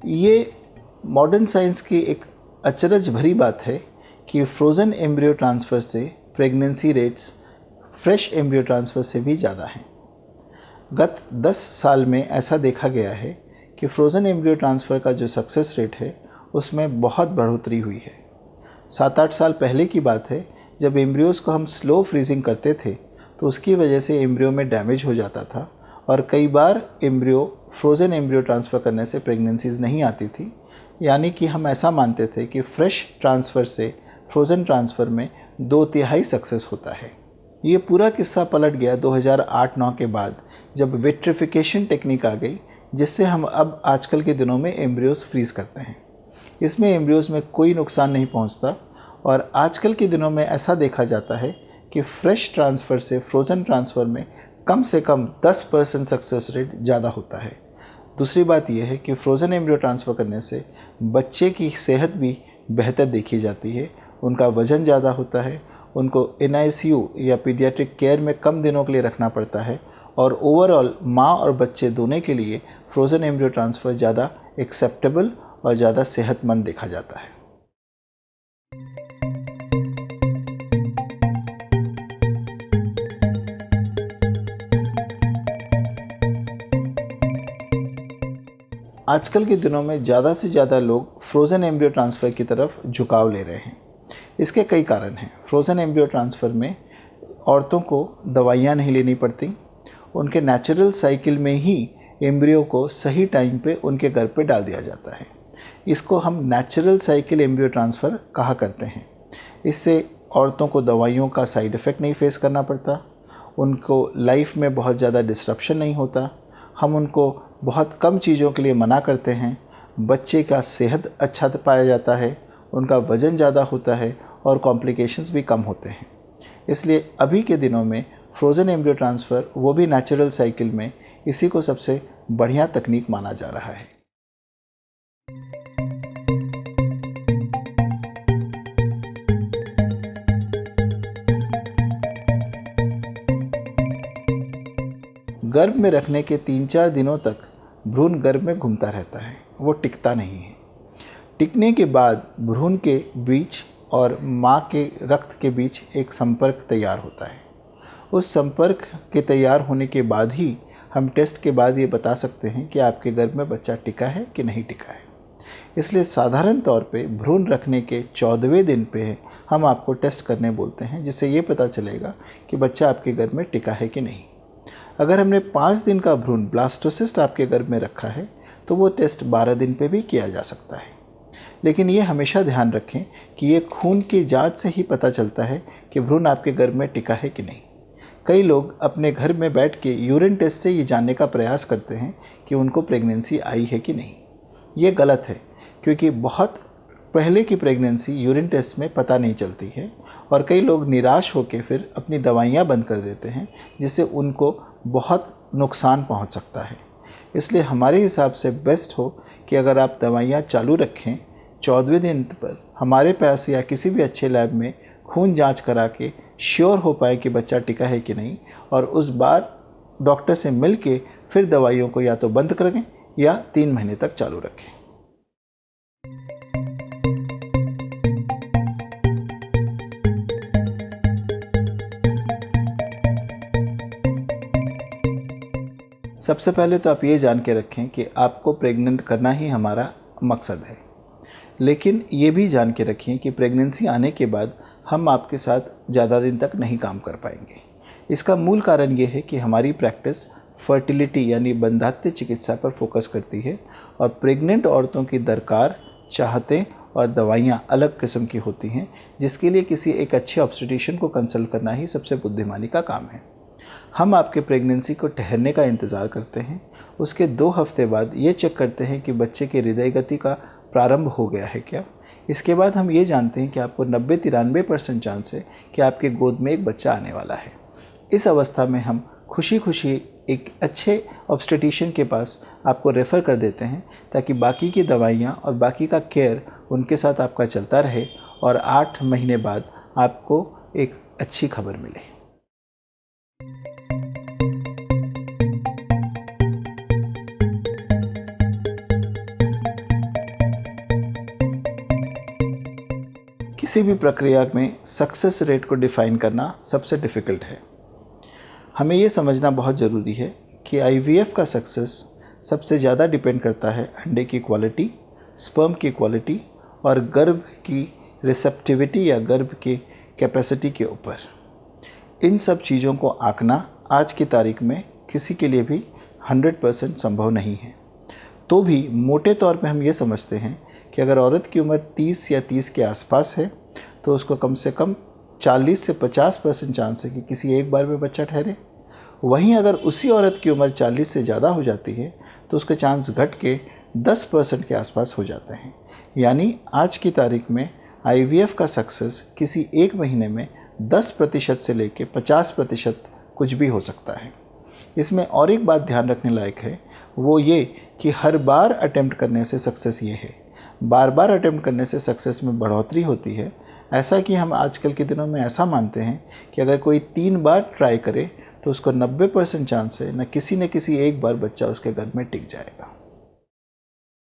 ये modern science की एक अचरज भरी बात है कि फ्रोज़न एम्ब्रियो ट्रांसफ़र से pregnancy rates fresh embryo transfer से भी ज़्यादा हैं। गत 10 साल में ऐसा देखा गया है कि फ्रोज़न एम्ब्रियो ट्रांसफ़र का जो सक्सेस रेट है उसमें बहुत बढ़ोतरी हुई है। 7-8 साल पहले की बात है, जब एम्ब्रियोज़ को हम स्लो फ्रीजिंग करते थे तो उसकी वजह से एम्ब्रियो में डैमेज हो जाता था और कई बार फ्रोज़न एम्ब्रियो ट्रांसफ़र करने से प्रेगनेंसीज़ नहीं आती थी। यानी कि हम ऐसा मानते थे कि फ्रेश ट्रांसफ़र से फ्रोज़न ट्रांसफ़र में 2/3 सक्सेस होता है। ये पूरा किस्सा पलट गया 2008-9 के बाद, जब विट्रिफिकेशन टेक्निक आ गई, जिससे हम अब आजकल के दिनों में एम्ब्रियोज़ फ्रीज़ करते हैं। इसमें एम्ब्रियोज़ में कोई नुकसान नहीं पहुंचता और आजकल के दिनों में ऐसा देखा जाता है कि फ्रेश ट्रांसफ़र से फ्रोज़न ट्रांसफ़र में कम से कम 10% सक्सेस रेट ज़्यादा होता है। दूसरी बात यह है कि फ्रोज़न एम्ब्रियो ट्रांसफ़र करने से बच्चे की सेहत भी बेहतर देखी जाती है, उनका वज़न ज़्यादा होता है, उनको NICU या पीडियाट्रिक केयर में कम दिनों के लिए रखना पड़ता है और ओवरऑल माँ और बच्चे दोनों के लिए फ्रोज़न एम्ब्रियो ट्रांसफ़र ज़्यादा एक्सेप्टेबल और ज़्यादा सेहतमंद देखा जाता है। आजकल के दिनों में ज़्यादा से ज़्यादा लोग फ्रोज़न एम्ब्रियो ट्रांसफ़र की तरफ झुकाव ले रहे हैं। इसके कई कारण हैं। फ्रोज़न एम्ब्रियो ट्रांसफ़र में औरतों को दवाइयाँ नहीं लेनी पड़ती, उनके नेचुरल साइकिल में ही एम्ब्रियो को सही टाइम पे उनके घर पे डाल दिया जाता है। इसको हम नेचुरल साइकिल एम्ब्रियो ट्रांसफ़र कहा करते हैं। इससे औरतों को दवाइयों का साइड इफ़ेक्ट नहीं फेस करना पड़ता, उनको लाइफ में बहुत ज़्यादा डिस्रप्शन नहीं होता, हम उनको बहुत कम चीज़ों के लिए मना करते हैं, बच्चे का सेहत अच्छा पाया जाता है, उनका वज़न ज़्यादा होता है और कॉम्प्लिकेशंस भी कम होते हैं। इसलिए अभी के दिनों में फ्रोज़न एम्ब्रियो ट्रांसफ़र, वो भी नेचुरल साइकिल में, इसी को सबसे बढ़िया तकनीक माना जा रहा है। गर्भ में रखने के 3-4 दिनों तक भ्रूण गर्भ में घूमता रहता है, वो टिकता नहीं है। टिकने के बाद भ्रूण के बीच और माँ के रक्त के बीच एक संपर्क तैयार होता है। उस संपर्क के तैयार होने के बाद ही हम टेस्ट के बाद ये बता सकते हैं कि आपके गर्भ में बच्चा टिका है कि नहीं टिका है। इसलिए साधारण तौर पे भ्रूण रखने के 14वें दिन पे हम आपको टेस्ट करने बोलते हैं, जिससे ये पता चलेगा कि बच्चा आपके गर्भ में टिका है कि नहीं। अगर हमने 5 दिन का भ्रूण ब्लास्टोसिस्ट आपके गर्भ में रखा है तो वो टेस्ट 12 दिन पे भी किया जा सकता है। लेकिन ये हमेशा ध्यान रखें कि ये खून की जांच से ही पता चलता है कि भ्रूण आपके गर्भ में टिका है कि नहीं। कई लोग अपने घर में बैठ के यूरिन टेस्ट से ये जानने का प्रयास करते हैं कि उनको प्रेगनेंसी आई है कि नहीं। ये गलत है, क्योंकि बहुत पहले की प्रेगनेंसी यूरिन टेस्ट में पता नहीं चलती है और कई लोग निराश होकर फिर अपनी दवाइयाँ बंद कर देते हैं, जिससे उनको बहुत नुकसान पहुंच सकता है। इसलिए हमारे हिसाब से बेस्ट हो कि अगर आप दवाइयाँ चालू रखें, 14वें दिन पर हमारे पास या किसी भी अच्छे लैब में खून जांच करा के श्योर हो पाए कि बच्चा टिका है कि नहीं, और उस बार डॉक्टर से मिल के फिर दवाइयों को या तो बंद करें या 3 महीने तक चालू रखें। सबसे पहले तो आप ये जान के रखें कि आपको प्रेग्नेंट करना ही हमारा मकसद है, लेकिन ये भी जान के रखिए कि प्रेगनेंसी आने के बाद हम आपके साथ ज़्यादा दिन तक नहीं काम कर पाएंगे। इसका मूल कारण ये है कि हमारी प्रैक्टिस फर्टिलिटी यानी बंधात्य चिकित्सा पर फोकस करती है और प्रेग्नेंट औरतों की दरकार, चाहतें और दवाइयाँ अलग किस्म की होती हैं, जिसके लिए किसी एक अच्छे ऑब्स्टेट्रिशियन को कंसल्ट करना ही सबसे बुद्धिमानी का काम है। हम आपके प्रेगनेंसी को ठहरने का इंतज़ार करते हैं, उसके 2 हफ्ते बाद ये चेक करते हैं कि बच्चे की हृदय गति का प्रारंभ हो गया है क्या। इसके बाद हम ये जानते हैं कि आपको 90-93% चांस है कि आपके गोद में एक बच्चा आने वाला है। इस अवस्था में हम खुशी खुशी एक अच्छे ऑब्स्टेट्रिशियन के पास आपको रेफ़र कर देते हैं, ताकि बाकी की दवाइयाँ और बाकी का केयर उनके साथ आपका चलता रहे और 8 महीने बाद आपको एक अच्छी खबर मिले। किसी भी प्रक्रिया में सक्सेस रेट को डिफ़ाइन करना सबसे डिफ़िकल्ट है। हमें ये समझना बहुत ज़रूरी है कि आईवीएफ का सक्सेस सबसे ज़्यादा डिपेंड करता है अंडे की क्वालिटी, स्पर्म की क्वालिटी और गर्भ की रिसेप्टिविटी या गर्भ की कैपेसिटी के ऊपर। इन सब चीज़ों को आंकना आज की तारीख में किसी के लिए भी 100% संभव नहीं है। तो भी मोटे तौर पे हम ये समझते हैं कि अगर औरत की उम्र 30 या 30 के आसपास है तो उसको कम से कम 40 से 50% चांस है कि किसी एक बार में बच्चा ठहरे। वहीं अगर उसी औरत की उम्र 40 से ज़्यादा हो जाती है तो उसके चांस घट के 10% के आसपास हो जाते हैं। यानी आज की तारीख में आईवीएफ का सक्सेस किसी एक महीने में 10% से लेकर 50% कुछ भी हो सकता है। इसमें और एक बात ध्यान रखने लायक है, वो ये कि हर बार अटेम्प्ट करने से सक्सेस ये है, बार बार अटेम्प्ट करने से सक्सेस में बढ़ोतरी होती है। ऐसा कि हम आजकल के दिनों में ऐसा मानते हैं कि अगर कोई 3 बार ट्राई करे तो उसको 90% चांस है न किसी एक बार बच्चा उसके घर में टिक जाएगा।